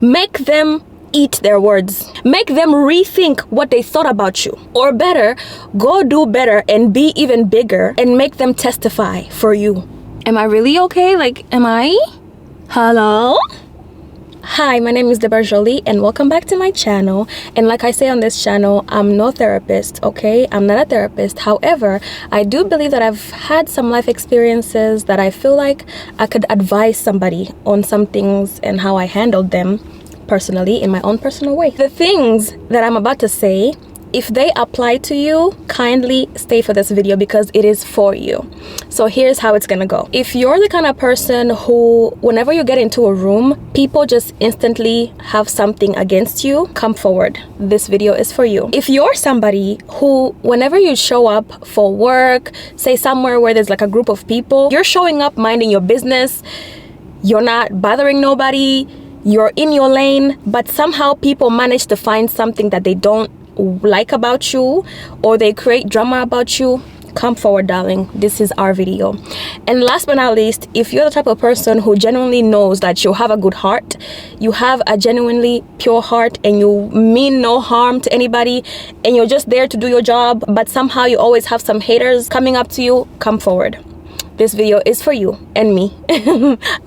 Make them eat their words. Make them rethink what they thought about you. Or better, go do better and be even bigger and make them testify for you. Am I really okay? Like, am I? Hello? Hi, my name is Deborah Jolie and welcome back to my channel. And like I say on this channel, I'm no therapist, okay? I'm not a therapist. However, I do believe that I've had some life experiences that I feel like I could advise somebody on some things and how I handled them personally in my own personal way. The things that I'm about to say, if they apply to you, kindly stay for this video because it is for you. So here's how it's gonna go. If you're the kind of person who, whenever you get into a room, people just instantly have something against you, come forward. This video is for you. If you're somebody who, whenever you show up for work, say somewhere where there's like a group of people, you're showing up minding your business, you're not bothering nobody, you're in your lane, but somehow people manage to find something that they don't like about you or they create drama about you, come forward, darling. This is our video. And last but not least, if you're the type of person who genuinely knows that you have a good heart, you have a genuinely pure heart and you mean no harm to anybody and you're just there to do your job, but somehow you always have some haters coming up to you, come forward. This video is for you and me.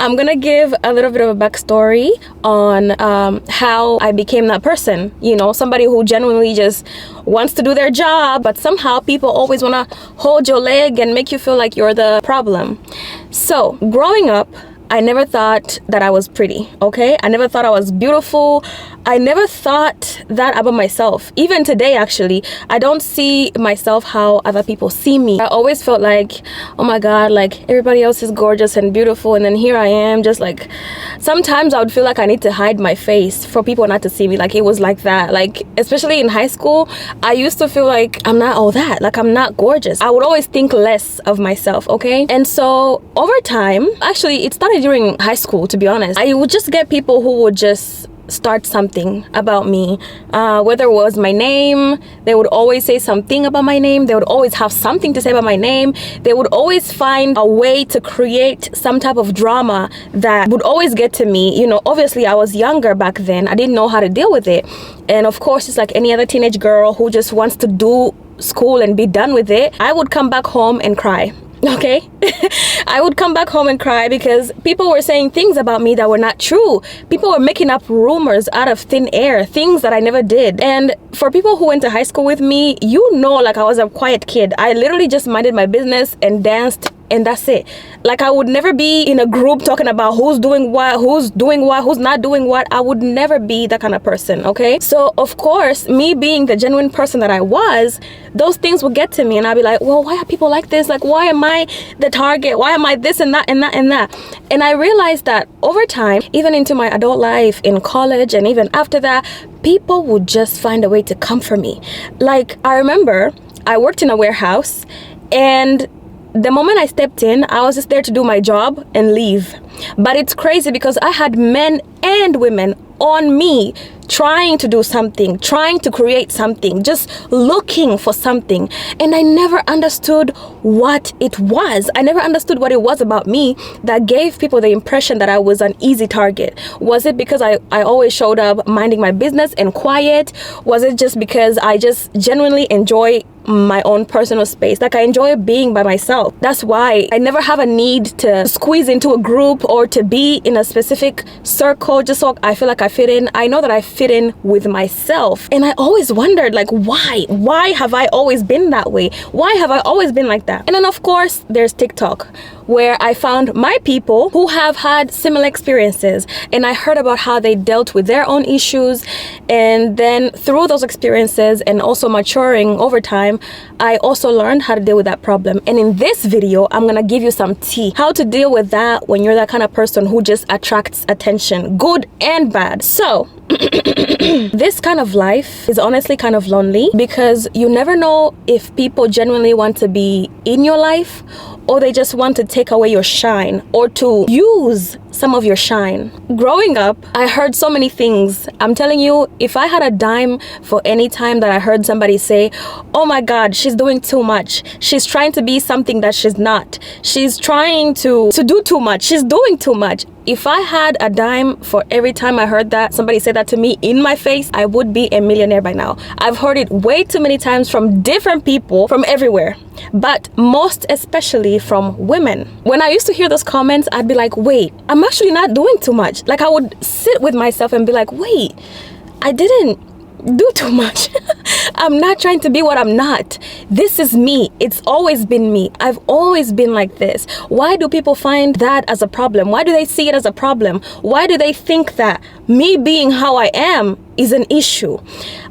I'm gonna give a little bit of a backstory on how I became that person. You know, somebody who genuinely just wants to do their job, but somehow people always wanna hold your leg and make you feel like you're the problem. So, growing up, I never thought that I was pretty, okay? I never thought I was beautiful. I never thought that about myself. Even today, actually, I don't see myself how other people see me. I always felt like, oh my God, like everybody else is gorgeous and beautiful. And then here I am, just like, sometimes I would feel like I need to hide my face for people not to see me. Like it was like that. Like, especially in high school, I used to feel like I'm not all that. Like I'm not gorgeous. I would always think less of myself, okay? And so over time, actually, it started during high school, to be honest. I would just get people who would just start something about me, whether it was my name, they would always say something about my name, they would always have something to say about my name, they would always find a way to create some type of drama that would always get to me. You know, obviously I was younger back then, I didn't know how to deal with it, and of course it's like any other teenage girl who just wants to do school and be done with it. I would come back home and cry. Okay, I would come back home and cry because people were saying things about me that were not true. People were making up rumors out of thin air, things that I never did. And for people who went to high school with me, you know, like I was a quiet kid. I literally just minded my business and danced, and that's it. Like I would never be in a group talking about who's doing what, who's not doing what. I would never be that kind of person, okay? So of course, me being the genuine person that I was, those things would get to me and I'd be like, well, why are people like this? Like, why am I the target? Why am I this and that and that and that? And I realized that over time, even into my adult life, in college and even after that, people would just find a way to come for me. Like I remember I worked in a warehouse, and the moment I stepped in, I was just there to do my job and leave. But it's crazy because I had men and women on me trying to do something, trying to create something, just looking for something. And I never understood what it was. I never understood what it was about me that gave people the impression that I was an easy target. Was it because I always showed up minding my business and quiet? Was it just because I just genuinely enjoy my own personal space? Like I enjoy being by myself. That's why I never have a need to squeeze into a group or to be in a specific circle just so I feel like I fit in. I know that I fit in with myself. And I always wondered, like, why have I always been that way? Why have I always been like that? And then of course there's TikTok, where I found my people who have had similar experiences, and I heard about how they dealt with their own issues. And then through those experiences and also maturing over time, I also learned how to deal with that problem. And in this video, I'm gonna give you some tea, how to deal with that when you're that kind of person who just attracts attention, good and bad. So this kind of life is honestly kind of lonely because you never know if people genuinely want to be in your life or they just want to take away your shine or to use some of your shine. Growing up, I heard so many things. I'm telling you, if I had a dime for any time that I heard somebody say, oh my God, she's doing too much. She's trying to be something that she's not. She's trying to do too much. She's doing too much. If I had a dime for every time I heard that, somebody said that to me in my face, I would be a millionaire by now. I've heard it way too many times from different people from everywhere, but most especially from women. When I used to hear those comments, I'd be like, wait, I'm actually not doing too much. Like I would sit with myself and be like, wait, I didn't do too much. I'm not trying to be what I'm not. This is me. It's always been me. I've always been like this. Why do people find that as a problem? Why do they see it as a problem? Why do they think that me being how I am is an issue?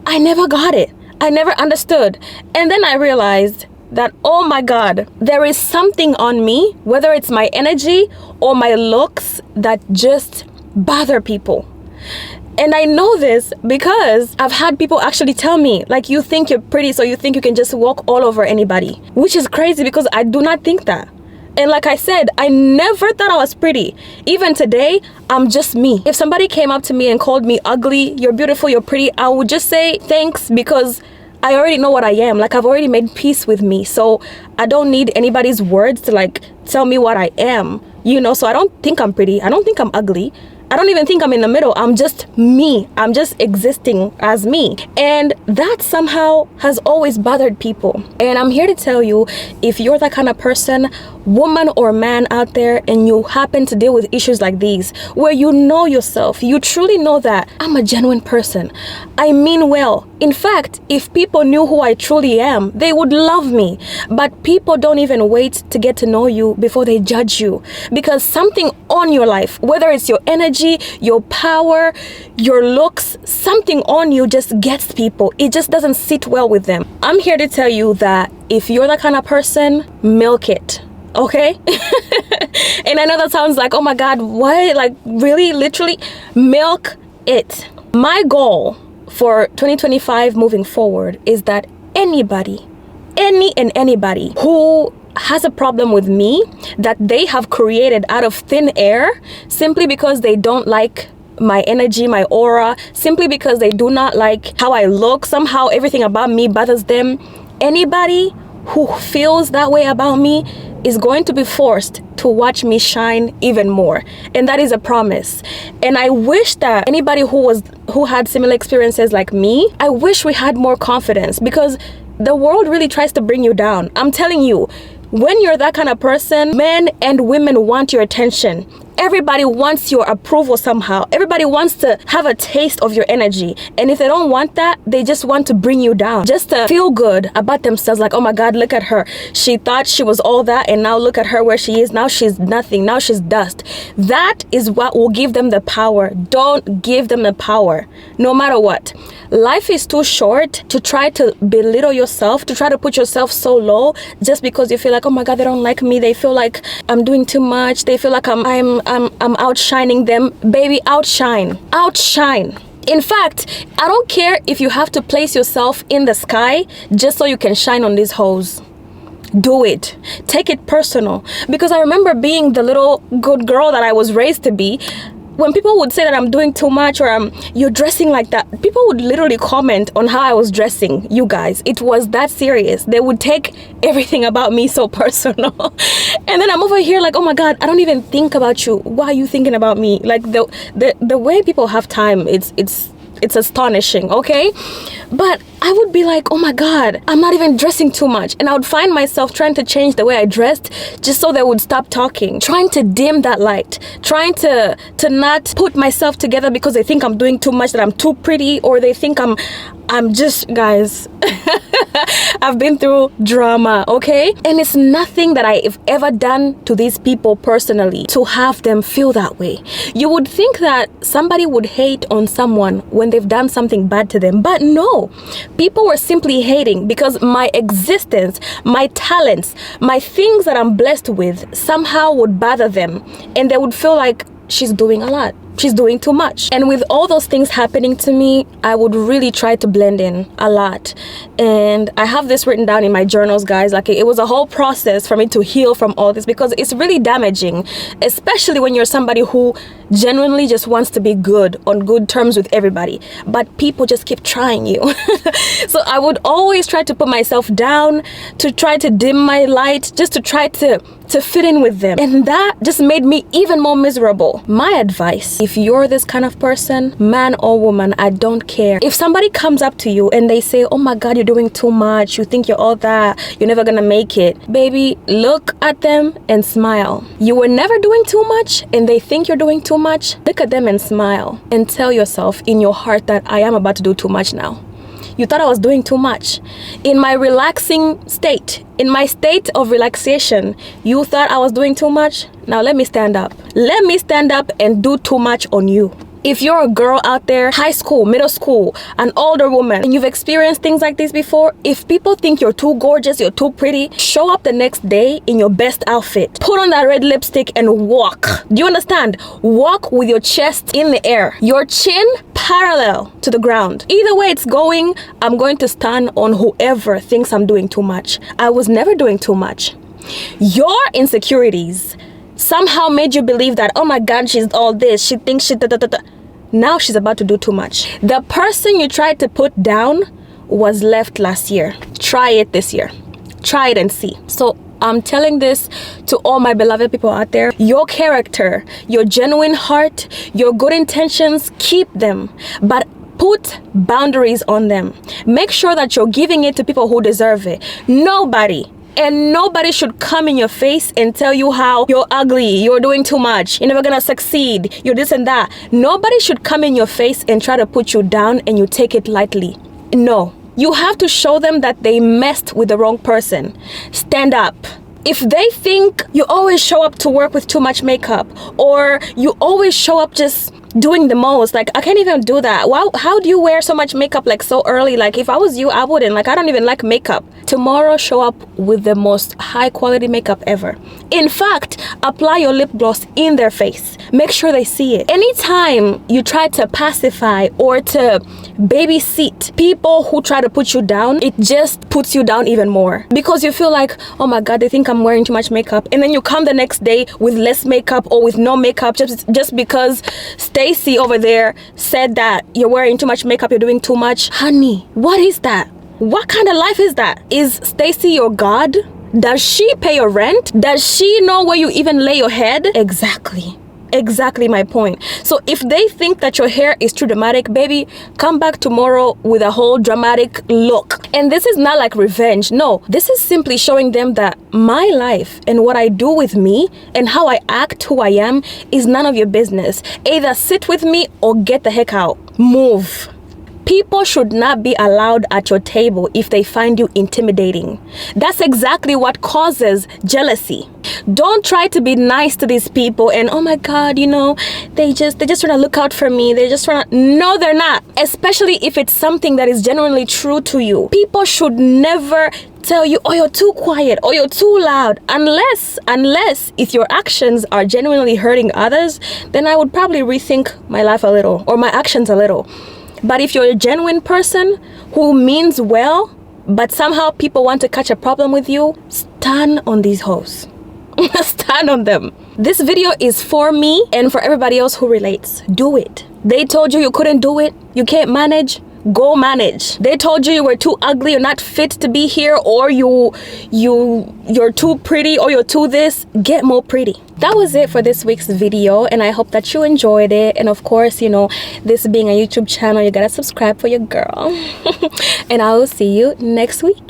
I never got it. I never understood. And then I realized that, oh my God, there is something on me, whether it's my energy or my looks, that just bother people. And I know this because I've had people actually tell me, like, you think you're pretty, so you think you can just walk all over anybody, which is crazy because I do not think that. And like I said, I never thought I was pretty. Even today, I'm just me. If somebody came up to me and called me ugly, you're beautiful, you're pretty, I would just say thanks because I already know what I am. Like, I've already made peace with me. So I don't need anybody's words to like tell me what I am, you know? So I don't think I'm pretty. I don't think I'm ugly. I don't even think I'm in the middle. I'm just me. I'm just existing as me. And that somehow has always bothered people. And I'm here to tell you, if you're that kind of person, woman or man out there, and you happen to deal with issues like these, where you know yourself, you truly know that I'm a genuine person. I mean well. In fact, if people knew who I truly am, they would love me. But people don't even wait to get to know you before they judge you. Because something on your life, whether it's your energy, your power, your looks, something on you just gets people. It just doesn't sit well with them. I'm here to tell you that if you're that kind of person, milk it. Okay? And I know that sounds like, oh my God, what? Like, really? Literally? Milk it. My goal for 2025 moving forward is that anybody who has a problem with me that they have created out of thin air simply because they don't like my energy, my aura, simply because they do not like how I look, somehow everything about me bothers them. Anybody who feels that way about me is going to be forced to watch me shine even more. And that is a promise. And I wish that anybody who had similar experiences like me, I wish we had more confidence, because the world really tries to bring you down. I'm telling you, when you're that kind of person, men and women want your attention. Everybody wants your approval somehow. Everybody wants to have a taste of your energy. And if they don't want that, they just want to bring you down, just to feel good about themselves. Like, oh my God, look at her. She thought she was all that, and now look at her where she is. Now she's nothing. Now she's dust. That is what will give them the power. Don't give them the power, no matter what. Life is too short to try to belittle yourself, to try to put yourself so low just because you feel like, oh my God, they don't like me. They feel like I'm doing too much. They feel like I'm outshining them. Baby, outshine. In fact, I don't care if you have to place yourself in the sky just so you can shine on these hoes. Do it. Take it personal. Because I remember being the little good girl that I was raised to be. When people would say that I'm doing too much, or you're dressing like that, people would literally comment on how I was dressing. You guys, it was that serious. They would take everything about me so personal. And then I'm over here like, oh my God, I don't even think about you. Why are you thinking about me? Like the way people have time, it's astonishing, okay? But I would be like, oh my God, I'm not even dressing too much. And I would find myself trying to change the way I dressed just so they would stop talking, trying to dim that light, trying to not put myself together because they think I'm doing too much, that I'm too pretty, or they think I'm just, guys, I've been through drama, okay? And it's nothing that I've ever done to these people personally to have them feel that way. You would think that somebody would hate on someone when they've done something bad to them, but no. People were simply hating because my existence, my talents, my things that I'm blessed with somehow would bother them, and they would feel like she's doing a lot. she's doing too much. And with all those things happening to me, I would really try to blend in a lot. And I have this written down in my journals, guys. Like, it was a whole process for me to heal from all this, because it's really damaging, especially when you're somebody who genuinely just wants to be good, on good terms with everybody, but people just keep trying you. So I would always try to put myself down, to try to dim my light, just to try to fit in with them. And that just made me even more miserable. My advice, if you're this kind of person, man or woman, I don't care. If somebody comes up to you and they say, oh my God, you're doing too much, you think you're all that, you're never gonna make it. Baby, look at them and smile. You were never doing too much and they think you're doing too much. Look at them and smile and tell yourself in your heart that I am about to do too much now. You thought I was doing too much. In my relaxing state, in my state of relaxation, you thought I was doing too much? Now let me stand up. Let me stand up and do too much on you. If you're a girl out there, high school, middle school, an older woman, and you've experienced things like this before, if people think you're too gorgeous, you're too pretty, show up the next day in your best outfit. Put on that red lipstick and walk. Do you understand? Walk with your chest in the air, your chin parallel to the ground. Either way it's going, I'm going to stand on whoever thinks I'm doing too much. I was never doing too much. Your insecurities somehow made you believe that, oh my God, she's all this, she thinks she now she's about to do too much. The person you tried to put down was left last year. Try it this year. Try it and see. So I'm telling this to all my beloved people out there. Your character, your genuine heart, your good intentions, keep them, but put boundaries on them. Make sure that you're giving it to people who deserve it. Nobody should come in your face and tell you how you're ugly, you're doing too much, you're never gonna succeed, you're this and that. Nobody should come in your face and try to put you down and you take it lightly. No. You have to show them that they messed with the wrong person. Stand up. If they think you always show up to work with too much makeup, or you always show up just doing the most, like, I can't even do that. Wow, how do you wear so much makeup like so early? Like, if I was you, I wouldn't. Like, I don't even like makeup. Tomorrow, show up with the most high quality makeup ever. In fact, apply your lip gloss in their face. Make sure they see it. Anytime you try to pacify or to babysit people who try to put you down, it just puts you down even more, because you feel like, oh my God, they think I'm wearing too much makeup. And then you come the next day with less makeup or with no makeup just because Stacy over there said that you're wearing too much makeup, you're doing too much. Honey, what is that? What kind of life is that? Is Stacy your God? Does she pay your rent? Does she know where you even lay your head? Exactly my point. So if they think that your hair is too dramatic, baby, come back tomorrow with a whole dramatic look. And this is not like revenge. No, this is simply showing them that my life and what I do with me and how I act, who I am, is none of your business. Either sit with me or get the heck out. Move. People should not be allowed at your table if they find you intimidating. That's exactly what causes jealousy. Don't try to be nice to these people and, oh my God, you know, they just trying to look out for me. They're just trying to... No, they're not. Especially if it's something that is genuinely true to you. People should never tell you, oh, you're too quiet, or you're too loud, unless if your actions are genuinely hurting others, then I would probably rethink my life a little, or my actions a little. But if you're a genuine person who means well, but somehow people want to catch a problem with you, stand on these hoes. Stand on them. This video is for me and for everybody else who relates. Do it. They told you you couldn't do it, you can't manage, go manage. They told you were too ugly, you're not fit to be here, or you're too pretty, or you're too this. Get more pretty. That was it for this week's video, and I hope that you enjoyed it. And of course, you know, this being a YouTube channel, you gotta subscribe for your girl. And I will see you next week.